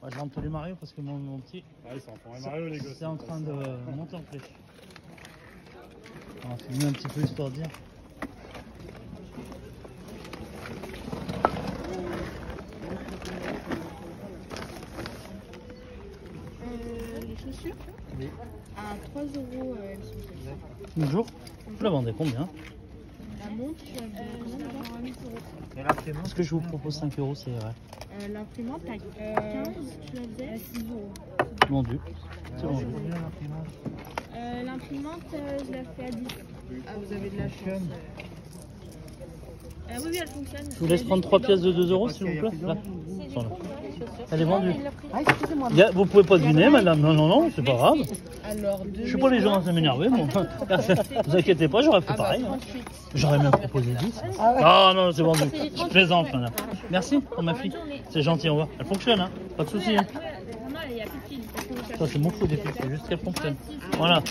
Ouais, je rentre les Mario parce que mon petit. Ah, ils s'en font un Mario, les gosses. C'est en train de monter en flèche. On va filmer un petit peu histoire de dire. Les chaussures Oui. à 3 €, elles sont celles-là. Bonjour. Vous la vendez combien? La montre, tu as de 8 €. Et l'imprimante? Ce que je vous propose 5 €, c'est vrai. L'imprimante à 15, tu la faisais à 6 €. Vendu. C'est vendu. L'imprimante, je la fais à 10. Ah, vous avez de la chance. Oui, oui, elle fonctionne. Je vous laisse prendre 3 pièces de 2 € s'il vous plaît. Là. Elle est vendue. Ah, excusez-moi. Vous pouvez pas deviner, madame. Non, non, non, c'est pas grave. Alors, Je suis pas les gens à m'énerver, moi. Vous inquiétez pas, j'aurais fait pareil. Hein. J'aurais même proposé 10. Ah non, c'est vendu. Je plaisante, madame. Merci pour ma fille. C'est gentil, au revoir. Elle fonctionne, hein. Pas de soucis. Hein. Ça, c'est mon fou des fils, c'est juste qu'elle fonctionne. Voilà.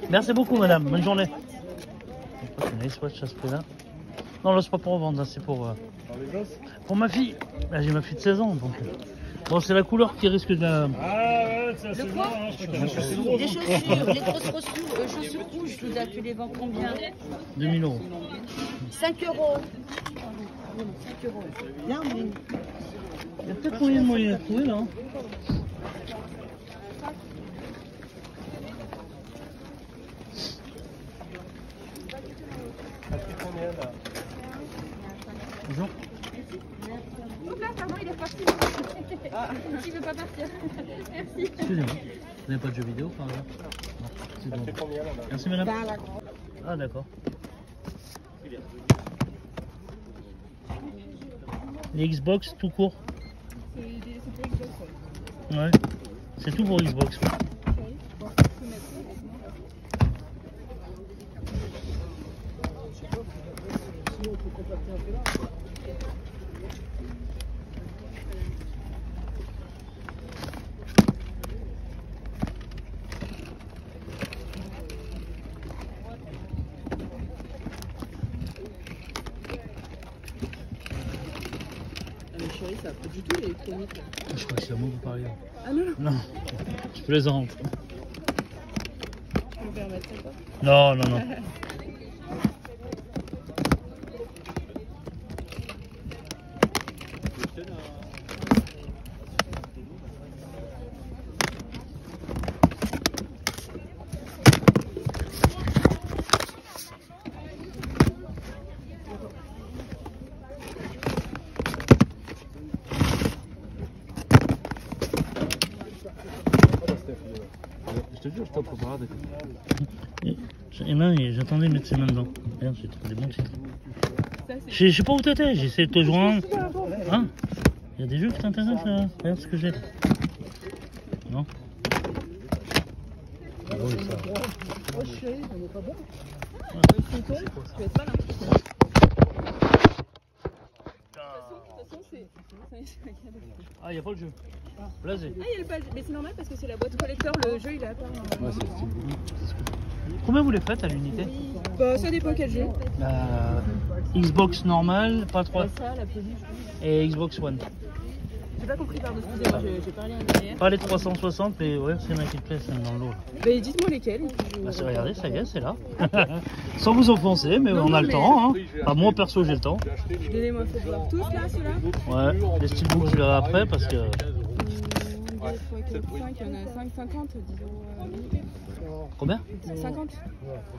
Merci beaucoup, madame. Bonne journée. Je sais pas si on a les swatchs à ce prix-là. Non, là, c'est pas pour revendre, c'est pour ma fille. Là, j'ai ma fille de 16 ans, donc. Bon, c'est la couleur qui risque de la. Ah ouais, c'est assez bon, hein. Des chaussures, les grosses chaussures rouges, tu les vends combien? 2000 €. 5 €. 5 €. Bien, mais... Il y a peut-être moyen de trouver là. Hein. Bonjour. Hop là, pardon, il est parti. Ah, il veut pas partir. Merci. Excusez-moi. Vous n'avez pas de jeux vidéo par hasard? Non. C'est bon. Merci madame. Ah d'accord. Les Xbox tout court. C'est pour Xbox. Ouais. C'est tout pour Xbox. Mais chérie, ça pas du tout l'électronique. Je crois que c'est à moi que vous parliez. Ah non, non. Non. Je plaisante. Je me permettrai pas. Non, non, non. Je te jure, je t'en prépare des et là, j'attendais de mettre ses mains dedans. Regarde, j'ai trouvé des bons titres. Je sais pas où t'étais, j'essaie de te joindre. Hein? Il y a des jeux qui t'intéressent là? Regarde ce que j'ai. Non? Ah oui, ça. Oh chérie, on est pas bon. Ouais. Tu vas être mal, hein. Ah, il n'y a pas le jeu. Blasé. Ah, il y a le page. Mais c'est normal parce que c'est la boîte collector, le jeu il est à part. Ouais, c'est stylé. Combien vous les faites à l'unité? Bah, ça dépend quel jeu. Xbox normal, pas 3. Ça, la police. Et Xbox One. J'ai pas compris, pardon, excusez-moi, j'ai parlé en derrière. Pas les 360, mais ouais, c'est ma petite pièce dans le lot. Bah, dites-moi lesquels. Bah, regardez, ça y est, c'est là. Sans vous offenser, mais on a le temps. Hein. Enfin, moi perso, j'ai le temps. Donnez-moi, faites voir tous là, ceux-là. Ouais, les steelbooks, je verrai après parce que. 2 fois 4, 5, il y en a 5, 50, disons. Combien? 50.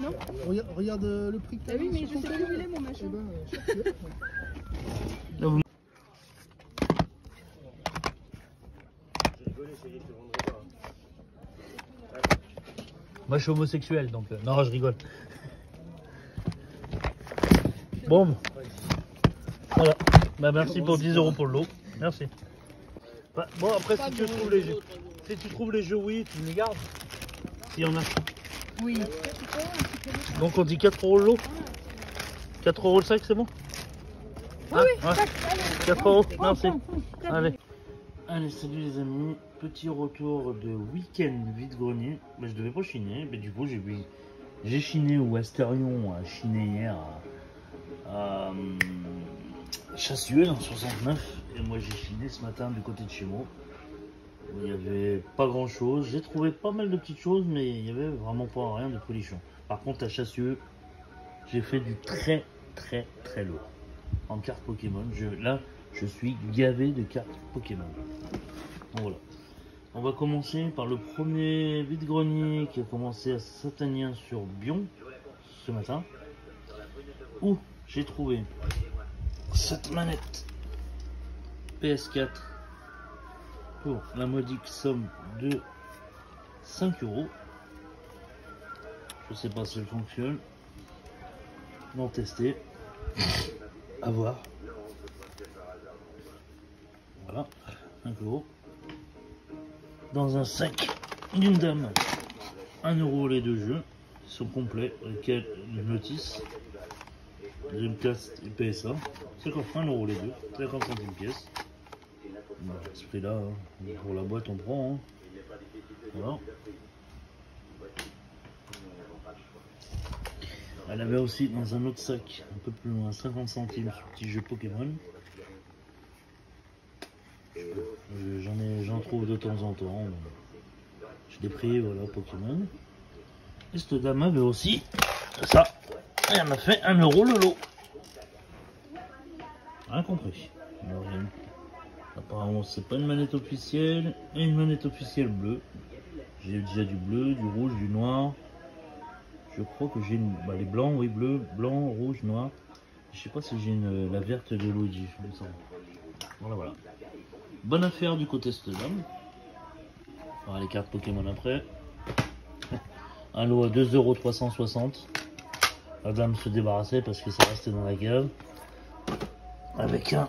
Non? Regarde le prix que Ah oui, mais je sais plus où il est mon machin. Là, vous... Moi, je suis homosexuel, donc non, je rigole. Bon, voilà. Bah, merci pour 10 € pour le lot. Merci. Bah, bon, après, si tu trouves les jeux, oui, tu me les gardes. S'il y en a. Oui. Donc, on dit 4 € le lot. 4 € le sac, c'est bon? Oui, oui, ouais. 4 €, merci. Allez. Allez, salut les amis. Petit retour de week-end vide-grenier. Mais je devais pas chiner. Mais du coup, j'ai chiné au Asterion a chiné hier à Chassuel en 69. Et moi, j'ai chiné ce matin du côté de chez moi. Il n'y avait pas grand chose. J'ai trouvé pas mal de petites choses, mais il n'y avait vraiment pas rien de folichon. Par contre, à Chassieux, j'ai fait du très lourd en cartes Pokémon. Là, je suis gavé de cartes Pokémon. Donc voilà. On va commencer par le premier vide-grenier qui a commencé à Satanien-sur-Bion ce matin, où j'ai trouvé cette manette PS4 pour la modique somme de 5 €. Je sais pas si elle fonctionne. Non testé. À voir. Voilà, 5 €. Dans un sac Gundam, 1 € les deux jeux. Ils sont complets, lesquels le notice, Dreamcast et PSA. C'est quoi, 1 € les deux, 50 centimes pièce. Bon, à ce prix là, hein, pour la boîte on prend. Hein. Voilà. Elle avait aussi dans un autre sac, un peu plus loin, 50 centimes sur petit jeu Pokémon. J'en trouve de temps en temps. Je l'ai pris, voilà, Pokémon. Et cette dame avait aussi ça. Et elle m'a fait 1 € le lot. Rien compris. Apparemment, c'est pas une manette officielle. Et une manette officielle bleue. J'ai déjà du bleu, du rouge, du noir. Je crois que j'ai les blancs, oui, bleu, blanc, rouge, noir. Je sais pas si j'ai la verte de Luigi, il me semble. Voilà. Bonne affaire du côté cette dame. On va les cartes Pokémon après. Un lot à 2,360 €. La dame se débarrassait parce que ça restait dans la cave. Avec un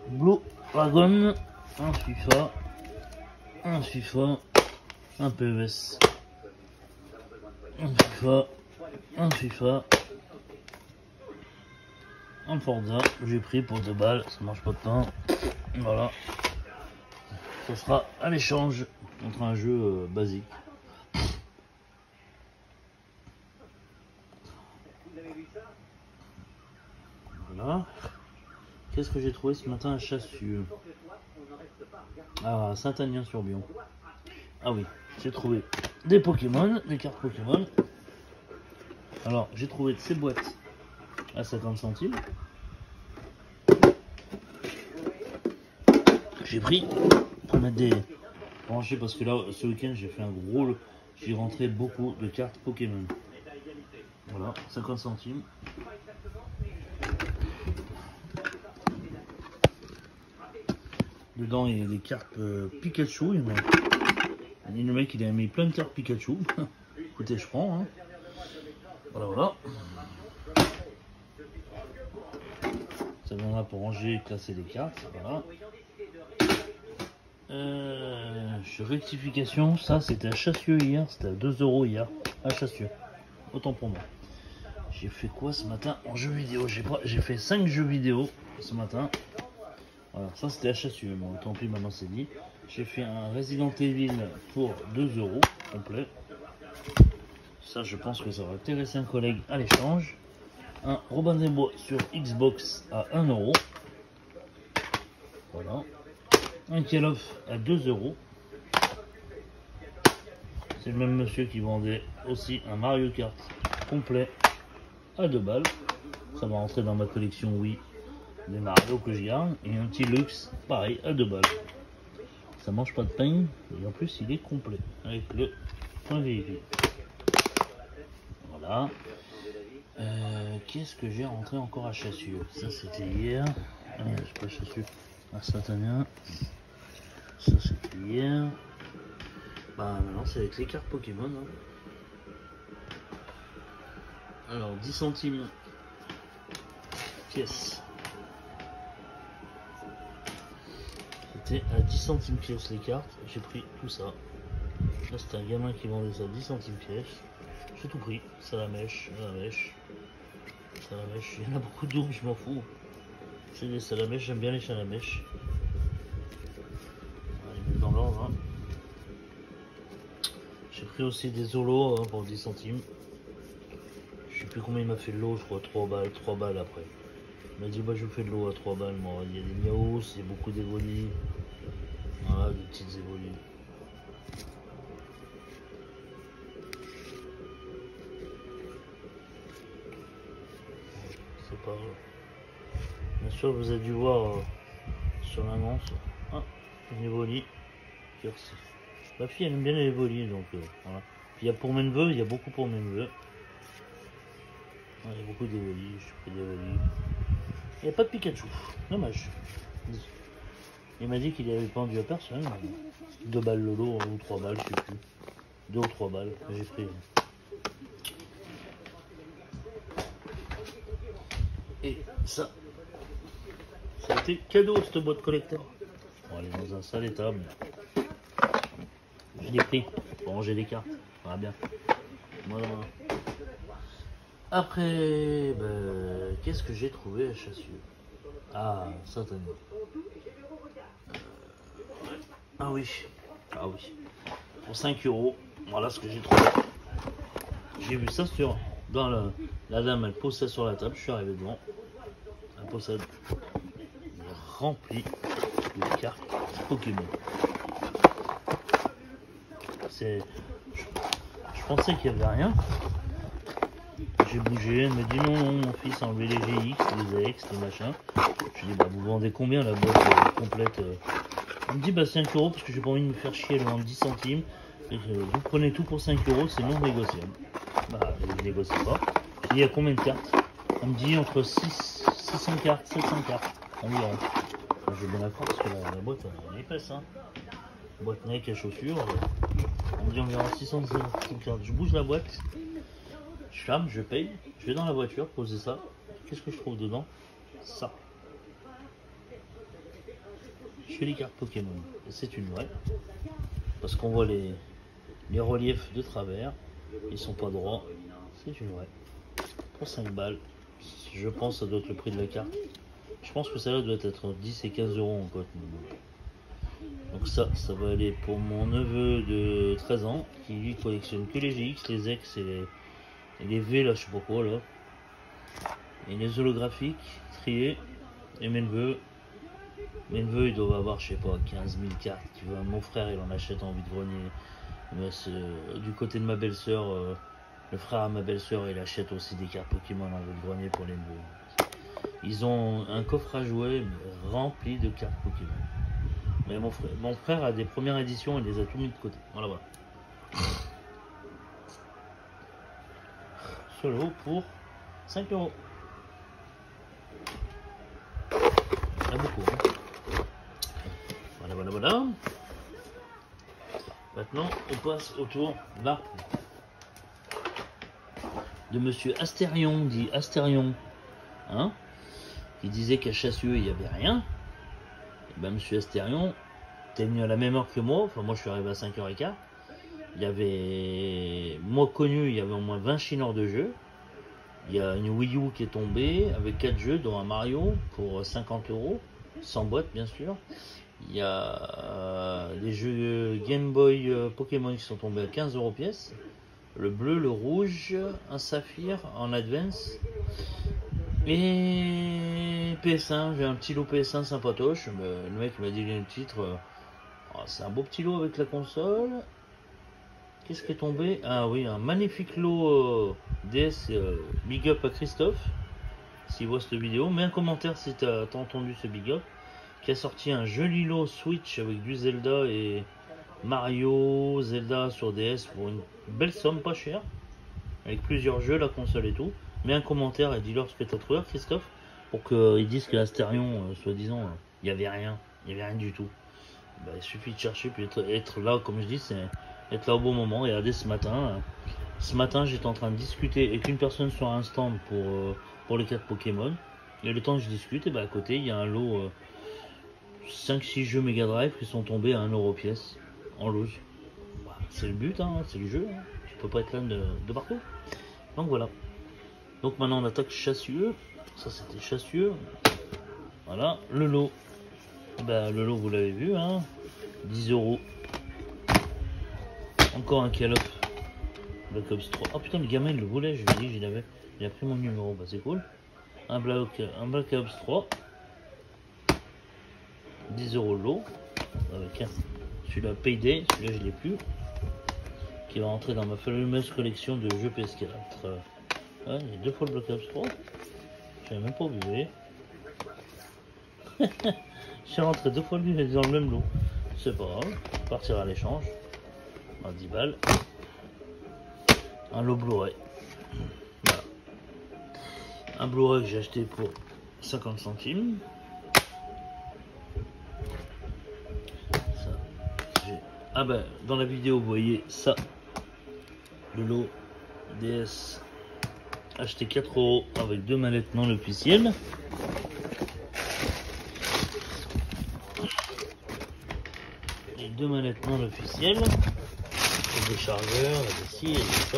Blue Dragon, un FIFA, un PES, un FIFA, un Forza. J'ai pris pour 2 balles, ça marche pas de pain. Voilà. Ce sera à l'échange contre un jeu basique. Voilà. Qu'est-ce que j'ai trouvé ce matin à Chassieux? Ah, Saint-Agnien-sur-Bion. Ah oui, j'ai trouvé des Pokémon, des cartes Pokémon. Alors, j'ai trouvé ces boîtes à 50 centimes. J'ai pris pour mettre des branchés parce que là, ce week-end, j'ai fait un gros... J'ai rentré beaucoup de cartes Pokémon. Voilà, 50 centimes. Dedans, il y a des cartes Pikachu. Le mec, il a mis plein de cartes Pikachu. Écoutez, je prends. Hein. Voilà. Ça viendra pour ranger et classer les cartes. Voilà. Rectification, ça c'était à Chassieux hier. C'était à 2 € hier. À Chassieux. Autant pour moi. J'ai fait quoi ce matin en jeux vidéo? J'ai fait 5 jeux vidéo ce matin. Voilà, ça c'était à Chassieux, bon tant pis, maintenant c'est dit. J'ai fait un Resident Evil pour 2 € complet. Ça je pense que ça va intéresser un collègue à l'échange. Un Robin des Bois sur Xbox à 1 €. Voilà. Un Call of à 2 €. C'est le même monsieur qui vendait aussi un Mario Kart complet à 2 balles. Ça va rentrer dans ma collection, oui. Des Mario que je garde, et un petit luxe pareil à 2 balles. Ça mange pas de pain et en plus il est complet avec le point vérifié. Voilà. Qu'est-ce que j'ai rentré encore à Chassieux? Ça c'était hier. C'est pas Chassieux, à Saint-Agnien. Ça c'était hier. Bah maintenant c'est avec les cartes Pokémon. Hein. Alors 10 centimes pièce. C'était à 10 centimes pièce les cartes, j'ai pris tout ça. Là c'était un gamin qui vendait ça 10 centimes pièce. J'ai tout pris, salamèche, salamèche, il y en a beaucoup d'autres, je m'en fous. C'est des salamèches, j'aime bien les salamèches. Dans l'ordre. Hein. J'ai pris aussi des Zolos hein, pour 10 centimes. Je sais plus combien il m'a fait le lot, je crois 3 balles après. Il m'a dit bah je vous fais de l'eau à 3 balles, moi. Il y a des miaos, il y a beaucoup d'évolis. Voilà, des petites évolis. C'est pas grave. Bien sûr, vous avez dû voir sur l'annonce. Ah, une évoli. Ma fille elle aime bien les évolis, donc voilà. Puis il y a pour mes neveux, il y a beaucoup pour mes neveux. Il y a beaucoup d'évolis, je fais des évolis. Il n'y a pas de Pikachu, dommage. Il m'a dit qu'il avait pas vendu à personne. 2 balles le lot ou 3 balles, je sais plus. 2 ou 3 balles, j'ai pris. Et ça a été cadeau cette boîte collector. Bon, elle est dans un sale état, mais je l'ai pris pour ranger les cartes. Ça va bien. Voilà. Après, ben, qu'est-ce que j'ai trouvé à Chassieux? Ah, certainement. Ah oui, ah oui. Pour 5 €, voilà ce que j'ai trouvé. J'ai vu ça dans la dame, elle pose ça sur la table, je suis arrivé devant. Elle possède rempli de cartes Pokémon. Je pensais qu'il n'y avait rien. J'ai bougé, elle me dit non, mon fils a enlevé les GX, les AX, les machins. Je lui dis bah vous vendez combien la boîte complète? Elle me dit bah 5 € parce que j'ai pas envie de me faire chier, elle vend 10 centimes. Et vous prenez tout pour 5 €, c'est non négociable. Bah je négocie pas. Il y a combien de cartes? Elle me dit entre 600 cartes, 700 cartes environ. Je vais bien la prendre parce que la boîte elle est épaisse. Hein. Boîte Nike à chaussures. On me dit environ 600 cartes. Je bouge la boîte. Je ferme, je paye, je vais dans la voiture, poser ça. Qu'est-ce que je trouve dedans? Ça. Je fais les cartes Pokémon. Et c'est une vraie. Parce qu'on voit les reliefs de travers. Ils sont pas droits. C'est une vraie. Pour 5 balles. Je pense que ça doit être le prix de la carte. Je pense que celle-là doit être entre 10 et 15 € en cote. Donc ça va aller pour mon neveu de 13 ans qui lui collectionne que les GX, les X et les V là, je sais pas quoi là. Et les holographiques, triés. Et mes neveux, ils doivent avoir, je sais pas, 15 000 cartes. Mon frère, il en achète en vide-grenier. Du côté de ma belle-sœur, le frère à ma belle-sœur, il achète aussi des cartes Pokémon en vide-grenier pour les neveux. Ils ont un coffre à jouer rempli de cartes Pokémon. Mais mon frère a des premières éditions, il les a tout mis de côté. Voilà, voilà. Solo pour 5 €. Il y a beaucoup. Hein. Voilà. Maintenant, on passe au tour là de Monsieur Astérion, dit Astérion, hein, qui disait qu'à Chassieux il n'y avait rien. Et ben Monsieur Astérion, t'es venu à la même heure que moi. Enfin, moi je suis arrivé à 5h15. Il y avait, moi connu, il y avait au moins 20 chineurs de jeux. Il y a une Wii U qui est tombée avec 4 jeux, dont un Mario pour 50 €, sans boîte bien sûr. Il y a des jeux Game Boy Pokémon qui sont tombés à 15 € pièce. Le bleu, le rouge, un saphir en Advance. Et PS1, j'ai un petit lot PS1 sympatoche. Le mec m'a dit le titre. C'est un beau petit lot avec la console. Qu'est-ce qui est tombé? Ah oui, un magnifique lot DS. Big up à Christophe, s'il voit cette vidéo. Mets un commentaire si t'as entendu ce big up. Qui a sorti un joli lot Switch avec du Zelda et Mario, Zelda sur DS pour une belle somme, pas chère. Avec plusieurs jeux, la console et tout. Mets un commentaire et dis-leur ce que t'as trouvé, Christophe. Pour qu'ils disent que l'Astérion, soi-disant, il n'y avait rien. Il n'y avait rien du tout. Bah, il suffit de chercher, puis être là, comme je dis, c'est être là au bon moment. Regardez ce matin, j'étais en train de discuter avec une personne sur un stand pour les cartes Pokémon. Et le temps que je discute, et bah, à côté, il y a un lot 5-6 jeux Mega Drive qui sont tombés à 1 € pièce en loge. Bah, c'est le but, hein, c'est le jeu. Hein. Tu peux pas être là de partout. Donc voilà. Donc maintenant on attaque Chassieux. Ça c'était Chassieux. Voilà, le lot. Bah, le lot vous l'avez vu, hein. 10 €. Encore un Call of Black Ops 3. Oh putain, le gamin il le voulait, je lui ai dit, il a pris mon numéro, bah c'est cool. un Black Ops 3. 10 € le lot. Avec celui-là Payday, celui-là je l'ai plus. Qui va rentrer dans ma fameuse collection de jeux PS4. Ouais, il y a 2 fois le Black Ops 3. J'avais même pas vu, vous voyez. Je suis rentré 2 fois lui dans le même lot. C'est pas grave, partir à l'échange. À 10 balles. Un lot Blu-ray. Voilà. Un Blu-ray que j'ai acheté pour 50 centimes. Ça, ah ben, dans la vidéo, vous voyez ça. Le lot DS acheté 4 € avec 2 manettes non officielles. Et 2 manettes non officielles. Et des chargeurs, des ci et des ça.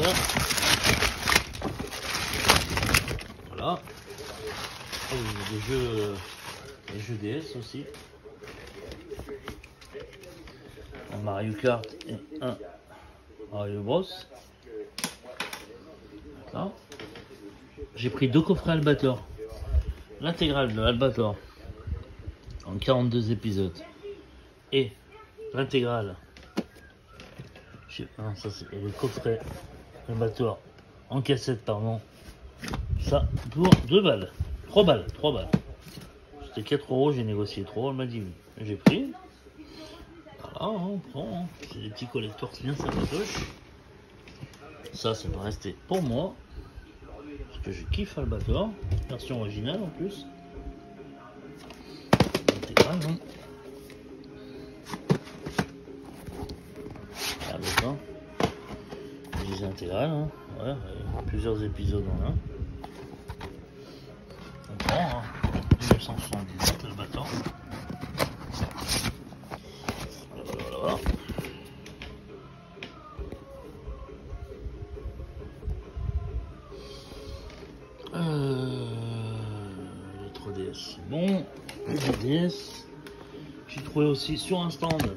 Voilà. Oh, il y a des jeux DS aussi. Un Mario Kart et un Mario Bros. Voilà. J'ai pris 2 coffrets Albator. L'intégrale de Albator en 42 épisodes. Et l'intégrale. Non, ça c'est le coffret Albator en cassette, pardon. Ça pour 2 balles. 3 balles. C'était 4 €, j'ai négocié 3 €, elle m'a dit oui. J'ai pris. Voilà, on prend. C'est des petits collecteurs bien sympatoches. Ça, ça va rester pour moi. Parce que je kiffe Albator. Version originale en plus. Intégrale, hein. Albator. Je disais intégrale, hein. Ouais, plusieurs épisodes en un. On prend, hein. 1977 Albator. Voilà. Le 3DS, c'est bon. Le DS. J'ai trouvé aussi sur un stand.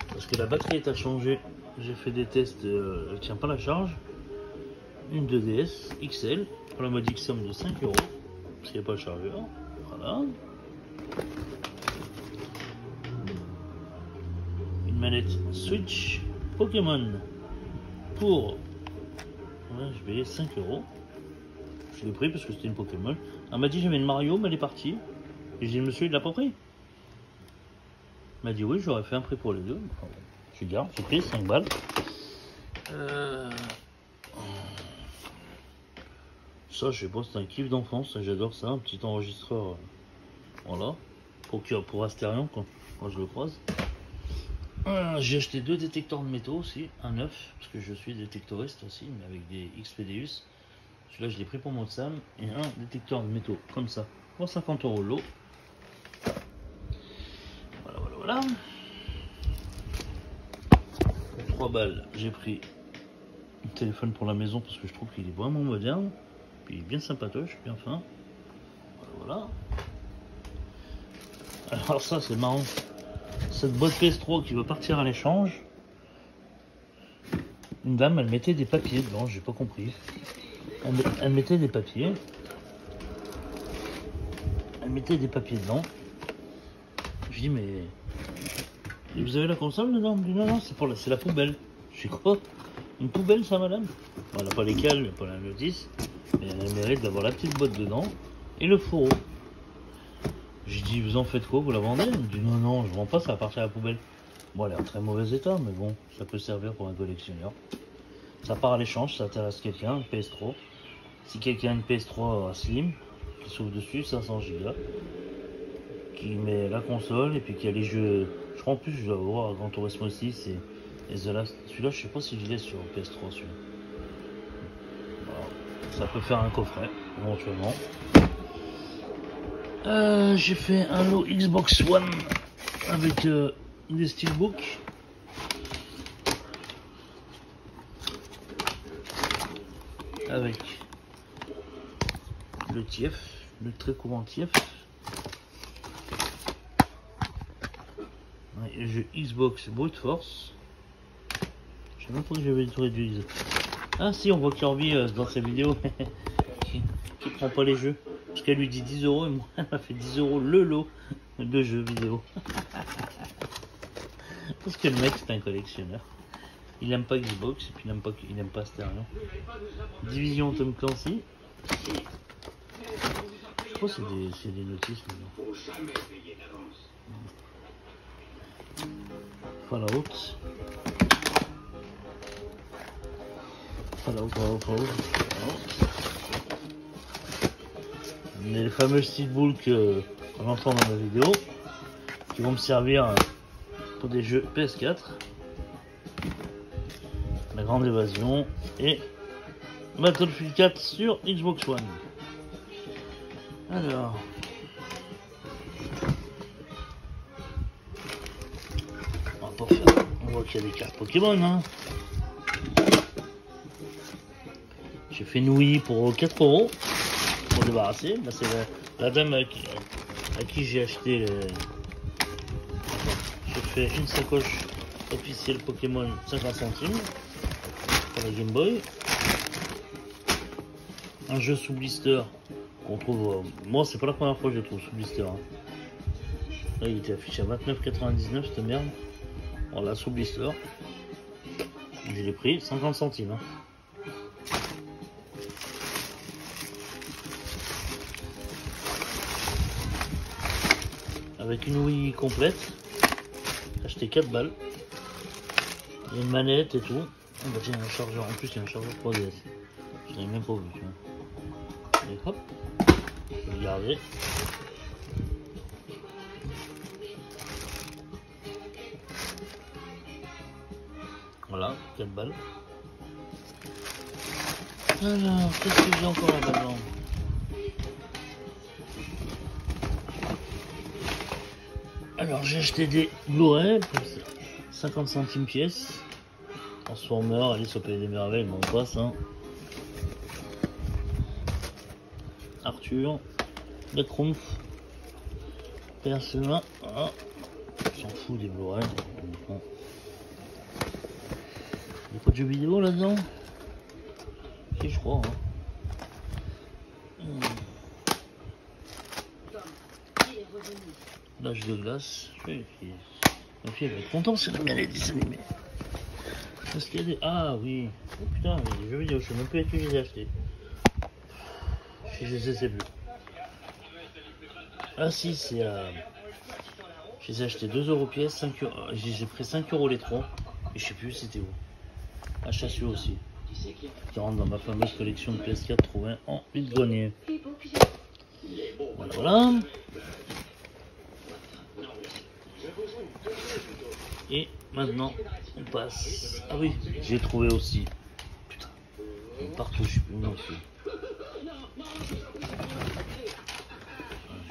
Parce que la batterie est à changer. J'ai fait des tests, elle tient pas la charge. Une 2DS XL pour la modique somme de 5 €. Parce qu'il n'y a pas le chargeur. Voilà. Une manette Switch Pokémon pour. Ouais, je vais 5 €. Je l'ai pris parce que c'était une Pokémon. Elle m'a dit j'avais une Mario, mais elle est partie. Et j'ai dit monsieur, il l'a pas pris. Il m'a dit oui, j'aurais fait un prix pour les deux. Je garde, j'ai pris 5 balles. Ça, je sais pas, c'est un kiff d'enfance, j'adore ça, un petit enregistreur. Voilà, pour Astérion quand je le croise. J'ai acheté 2 détecteurs de métaux aussi, un neuf, parce que je suis détectoriste aussi, mais avec des Expeditors. Celui-là, je l'ai pris pour mon Sam, et un détecteur de métaux, comme ça, pour 50 € l'eau. Voilà. 3 balles, j'ai pris un téléphone pour la maison parce que je trouve qu'il est vraiment moderne. Puis il est bien sympatoche, bien fin. Voilà. Alors ça c'est marrant. Cette boîte PS3 qui va partir à l'échange. Une dame, elle mettait des papiers dedans, j'ai pas compris. Elle mettait des papiers. Elle mettait des papiers dedans. Je dis mais... Et vous avez la console dedans? Non, c'est la poubelle. Je sais quoi? Une poubelle ça madame? Bon, elle n'a pas les cales, elle n'a pas la notice. Mais elle mérite d'avoir la petite boîte dedans. Et le fourreau. J'ai dit vous en faites quoi? Vous la vendez? Elle me dit non, je vends pas, ça va partir à la poubelle. Bon, elle est en très mauvais état, mais bon, ça peut servir pour un collectionneur. Ça part à l'échange, ça intéresse quelqu'un, une PS3. Si quelqu'un a une PS3 Slim, qui s'ouvre dessus, 500 Go, qui met la console et puis qui a les jeux. Je crois en plus, je dois voir Gran Turismo 6 et The Last. Celui-là, je sais pas si je l'ai sur PS3. Celui-là. Voilà. Ça peut faire un coffret, éventuellement. J'ai fait un lot Xbox One avec des steelbooks. Avec le TIEF, le très courant TIEF. Le jeu Xbox Brute Force. Je sais même pas que j'avais réduit. Ah si, on voit Kirby dans ces vidéos qui prend pas les jeux. Parce qu'elle lui dit 10 € et moi, elle m'a fait 10 € le lot de jeux vidéo. Parce que le mec, c'est un collectionneur. Il aime pas Xbox et puis il aime pas Stereo. Division Tom Clancy. Je crois que c'est des notices. Fallout. Mais les fameux steelbooks qu'on entend dans la vidéo, qui vont me servir pour des jeux PS4, La Grande Évasion et Battlefield 4 sur Xbox One. Alors, on voit qu'il y a des cartes Pokémon. Hein. J'ai fait une Wii pour 4 € pour débarrasser. Là, c'est la dame à qui j'ai acheté. J'ai fait une sacoche officielle Pokémon 50 centimes pour la Game Boy. Un jeu sous blister qu'on trouve. Moi, c'est pas la première fois que je le trouve sous blister. Hein. Là, il était affiché à 29,99 cette merde. Voilà, sous blister. Je l'ai pris 50 centimes. Hein. Avec une Wii complète, j'ai acheté 4 balles. Il y a une manette et tout. Oh bah tiens, un chargeur. En plus, il y a un chargeur 3DS. Je l'avais même pas vu. Tu vois. Et hop, je vais le garder. Voilà, 4 balles. Alors, qu'est-ce que j'ai encore là-dedans? Alors, j'ai acheté des Blu-ray, 50 centimes pièce. Transformer, Alice au Pays des Merveilles, mais on passe. Hein. Arthur, la Krumpf, Persona. Ah, on s'en fout des Blu-ray. Il n'y a pas de jeux vidéo là-dedans? Si, je crois. Hein. L'âge de glace. Ma fille elle va être contente si elle aime bien les dessins animés. Parce qu'il y a des. Ah oui. Oh putain, mais les jeux vidéo, je sais même plus à qui je les ai achetés. Je sais plus. Ah si, c'est à. Je les ai achetés 2 € pièce, 5 €. J'ai pris 5 € les 3. Et je sais plus c'était où. À Chassieux aussi. Qui rentre dans ma fameuse collection de PS4 trouvée en vide-grenier. Voilà, voilà. Et maintenant, on passe. Ah oui, j'ai trouvé aussi. Putain, partout, je sais plus où non plus. Je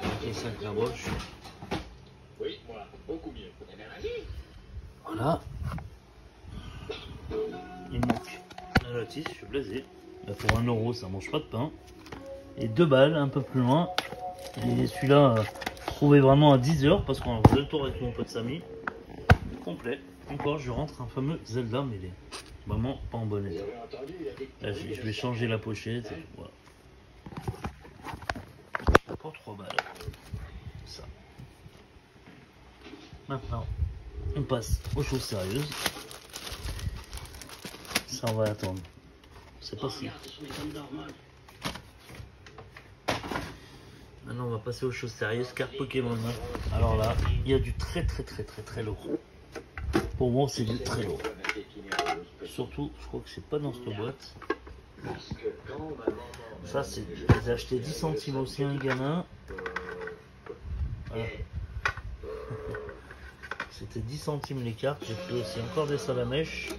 vais mettre 5 la broche. Oui, voilà, beaucoup mieux. Voilà. Il manque la notice, je suis blasé. Là, pour 1 € ça mange pas de pain. Et 2 balles un peu plus loin. Et celui-là, trouvé vraiment à 10 € parce qu'on a fait le tour avec mon pote Samy. Complet. Encore, je rentre un fameux Zelda, mais il est vraiment pas en bon état. Là, je vais changer la pochette. Et voilà. Pour 3 balles. Ça. Maintenant, on passe aux choses sérieuses. Ça, on va attendre. C'est pas si. Maintenant, on va passer aux choses sérieuses. Carte Pokémon. Alors là, il y a du très lourd. Pour moi, c'est du très lourd. Surtout, je crois que c'est pas dans cette boîte. Ça, c'est. J'ai acheté 10 centimes aussi un gamin. Voilà. C'était 10 centimes les cartes. J'ai pris aussi encore des salamèches,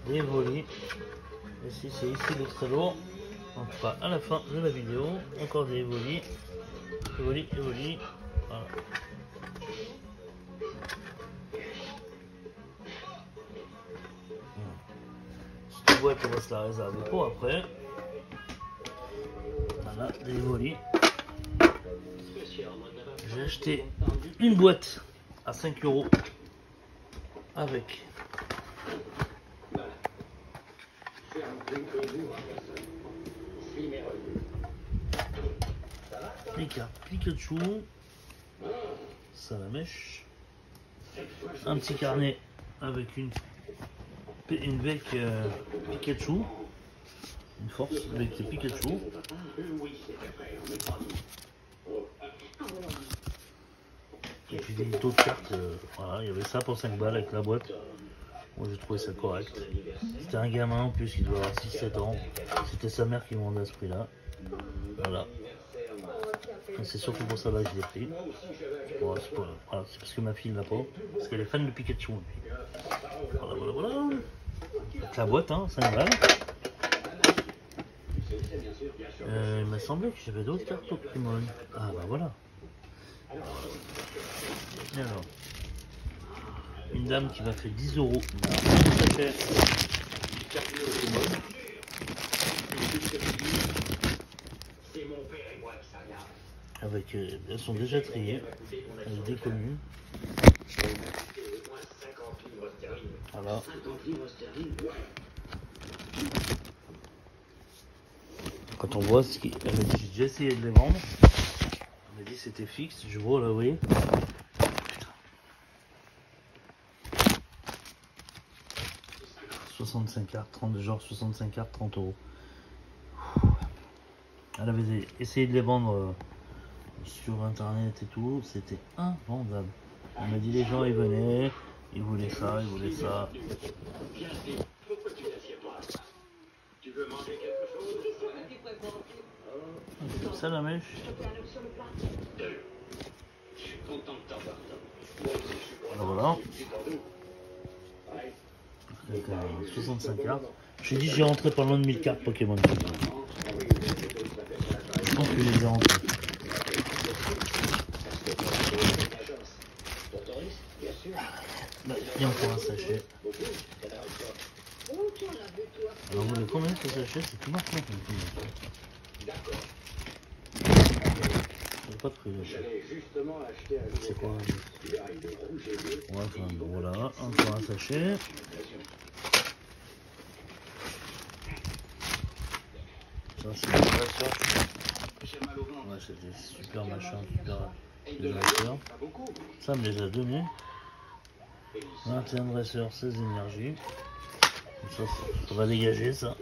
des volis. Et si c'est ici le très lourd, on fera à la fin de la vidéo. Encore des volis. Volis. Voilà. Cette boîte, on va se la réserver pour après. Voilà, des volis. J'ai acheté une boîte à 5 € avec les cartes Pikachu, Salamèche, un petit carnet avec une bec Pikachu, une force avec Pikachu. Et puis d'autres cartes, voilà, il y avait ça pour 5 balles avec la boîte. Moi j'ai trouvé ça correct. C'était un gamin en plus, il doit avoir 6-7 ans. C'était sa mère qui me vendait à ce prix là. Voilà. C'est surtout pour ça là que je l'ai pris. Bon, c'est parce que ma fille l'a pas. Parce qu'elle est fan de Pikachu. Voilà. Avec la boîte, hein, 5 balles. Il m'a semblé que j'avais d'autres cartes Pokémon. Ah bah voilà. Et alors, une dame qui m'a fait 10 €. Avec, elles sont déjà triées, avec des communes. Voilà. Quand on voit ce qui, j'ai déjà essayé de les vendre. On m'a dit c'était fixe, je vois là, vous voyez. 65 cartes, 30 genre 65 cartes, 30 €. Elle avait essayé de les vendre sur internet et tout, c'était invendable. Elle m'a dit les gens ils venaient, ils voulaient ça, ils voulaient ça. Ça la mèche. Voilà. Avec 65 cartes. Je me suis dit j'ai rentré pas loin de 1000 cartes Pokémon. Je pense que je les ai rentrées. Il y a encore un sachet. Alors vous voulez combien ce sachet? C'est tout marqué. J'ai pas de prix. C'est quoi? Ouais, enfin, bon, voilà, encore un sachet. Ça c'est des dresseurs. Ouais, c'est des super machins, super dresseurs. Ça me les a donné. 21 dresseurs, 16 énergies. Ça va dégager ça.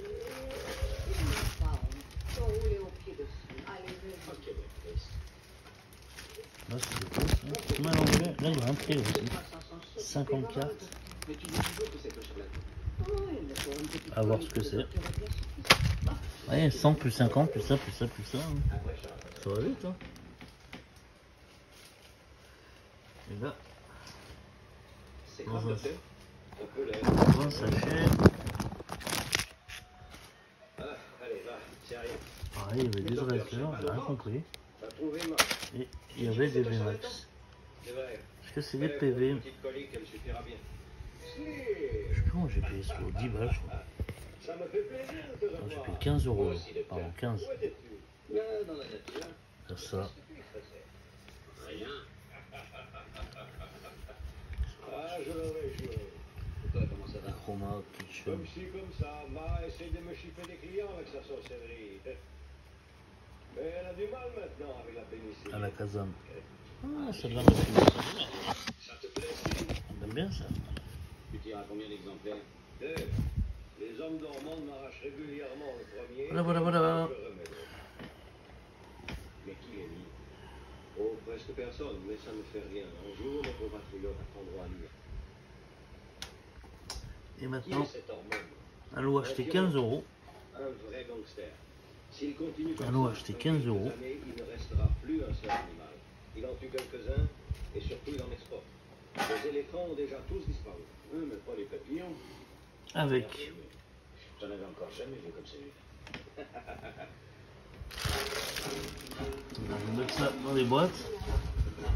Là c'est des courses, hein. Là il y a un prix aussi. 50 cartes. À voir ce que c'est. Ouais, 100 plus 50 plus ça plus ça plus ça. Hein. Ça va vite hein. Et là. Dans un sachet. Pareil, il y avait des dresseurs, j'ai rien compris. Et il y avait des VMAX. Est-ce que c'est des PV? Je sais plus comment j'ai payé ça, 10 balles je crois. Non, j'ai payé 15 €, pardon 15. C'est ça. Chroma, Kitchen. Comme si, comme ça, Ma essaie de me chipper des clients avec sa sorcellerie. Mais elle a du mal maintenant avec la pénicilline. À la Kazam. Ah, ça devient ma fille. Ça te plaît? On aime bien ça. Tu tiens à combien d'exemplaires? 2. Les hommes dormants m'arrachent régulièrement le premier. Voilà. Mais qui est mis? Oh, presque personne, mais ça ne fait rien. Un jour, nos compatriotes apprendront à lire. Et maintenant, allons acheter 15 €. Un vrai gangster. S'il continue comme allons ça, acheter 15 €. il ne restera plus un seul animal. Il en tue quelques-uns et surtout il en exporte. Les éléphants ont déjà tous disparu. Mais pas les papillons. Avec. J'en avais encore jamais vu comme celui-là. On va mettre ça dans les boîtes.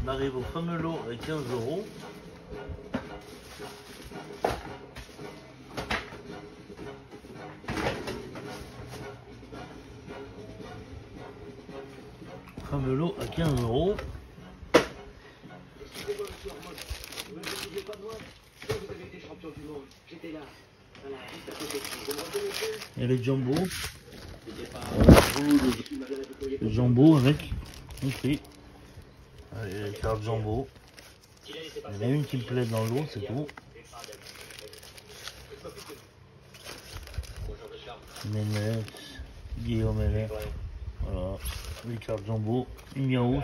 On arrive au fameux lot avec 15 €. Fameux lot à 15 €. Et les jumbo. Le jumbo avec Une prix. Les cartes jumbo. Il y en a une qui me plaît dans l'eau, c'est tout. Nénette, Guillaume Heller. Voilà. Les cartes jumbo. Une Miaous.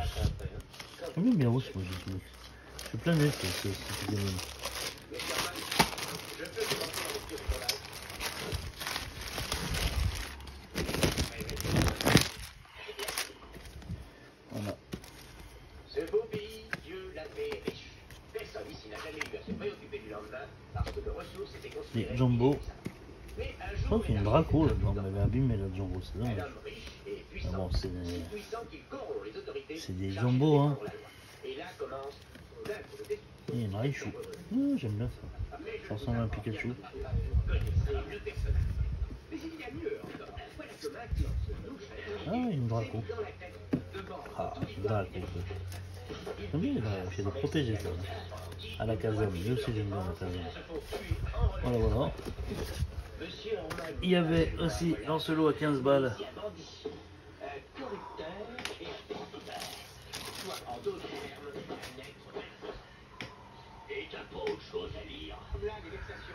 Combien de Miaous moi j'ai tout. Je suis plein de c'est des mêmes. Voilà. Ce beau pays, Dieu l'a fait riche. Personne ici n'a jamais eu à se préoccuper du lendemain parce que nos ressources étaient considérées. Les jumbo. Mais un Je jour, crois qu'il y a une Draco là-dedans, on avait abîmé la jumbo, c'est un dommage. homme riche et Ah puissant, bon, si puissant qu'il corrompt les autorités. c'est des chargées jumbo, hein. de défendre la loi. Et là commence son œuvre de destruction. Il y a une Raichu. J'aime bien ça. Ça ressemble à un Pikachu. Connaissez le personnage. Mais il y a mieux encore. Voilà que maintenant se louche à la Ah, une Draco. dans la tête devant Ah, une Draco. J'aime bien les Dracos, j'ai des protégés ça. À la caserne, lui aussi j'aime bien la caserne. Voilà, voilà. Il y avait aussi Lancelot à 15 balles. Et t'as pas autre chose à lire.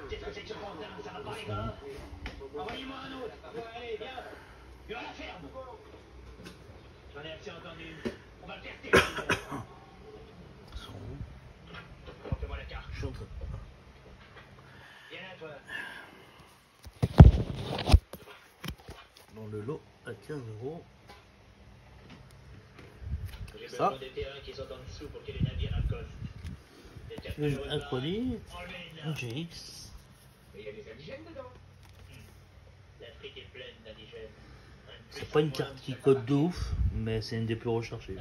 Qu'est-ce que c'est que ce pantin? Ça va pas les gars? Envoyez-moi un autre. Allez, viens. Viens à la ferme. J'en ai assez entendu. On va le faire terminer. Ils sont où? Montre-moi la carte. Je suis en train. Viens là, toi. Dans le lot à 15 €. J'ai Ça. besoin des terrains qui sont en dessous pour que les navires accostent. Une Aqualit, un GX. Mais il y a des indigènes dedans. L'Afrique est pleine d'indigènes. C'est pas une carte qui code de ouf, mais c'est une des plus recherchées.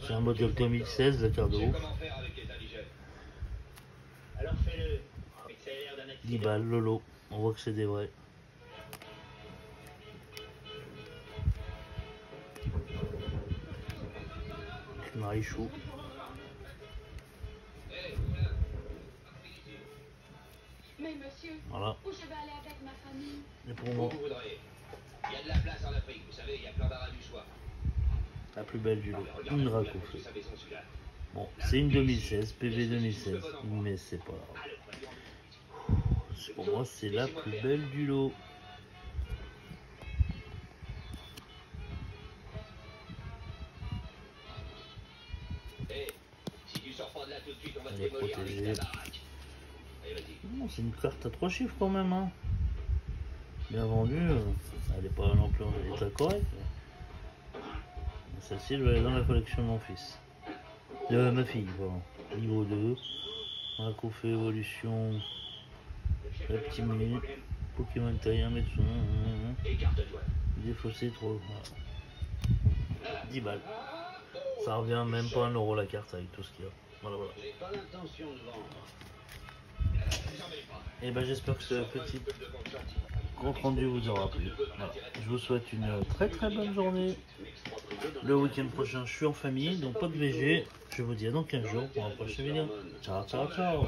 C'est un modèle 2016, la carte de ouf. Comment faire avec les indigènes? Alors fais-le. Mais que ça ait l'air d'un 10 accident. balles, Lolo. On voit que c'est des vrais. Une Raichu. Mais monsieur, Voilà. où je vais aller avec ma famille? Et pour Où moi, vous voudrez. Il y a de la place en Afrique, vous savez, il y a plein d'arats du choix. la plus belle du lot. Mais Une regardez, Draco. vous sa maison, celui-là. Bon, c'est une 2016, PV 2016, mais c'est pas grave. Pour moi, c'est la plus belle du lot. Eh, si tu sors pas de là tout de suite, on va te Elle est démolir avec protégée. ta baraque. Allez, vas-y. Non, c'est une carte à 3 chiffres quand même. Hein. Bien vendue. Elle n'est pas non plus en état correct. Mais celle-ci, elle va aller dans la collection de mon fils. De ma fille, pardon. Niveau 2. Draco évolution. La petite minute. Pokémon taille 1 m. Écarte-toi. Défaussé trop. Voilà. 10 balles. Ça revient même pas à 1 € la carte avec tout ce qu'il y a. Voilà, voilà. J'ai pas l'intention de vendre. Et ben j'espère que ce petit compte rendu vous aura plu. Voilà. Je vous souhaite une très bonne journée. Le week-end prochain, je suis en famille, donc pas de VG. Je vous dis à dans 15 jours pour la prochaine vidéo. Ciao, ciao, ciao.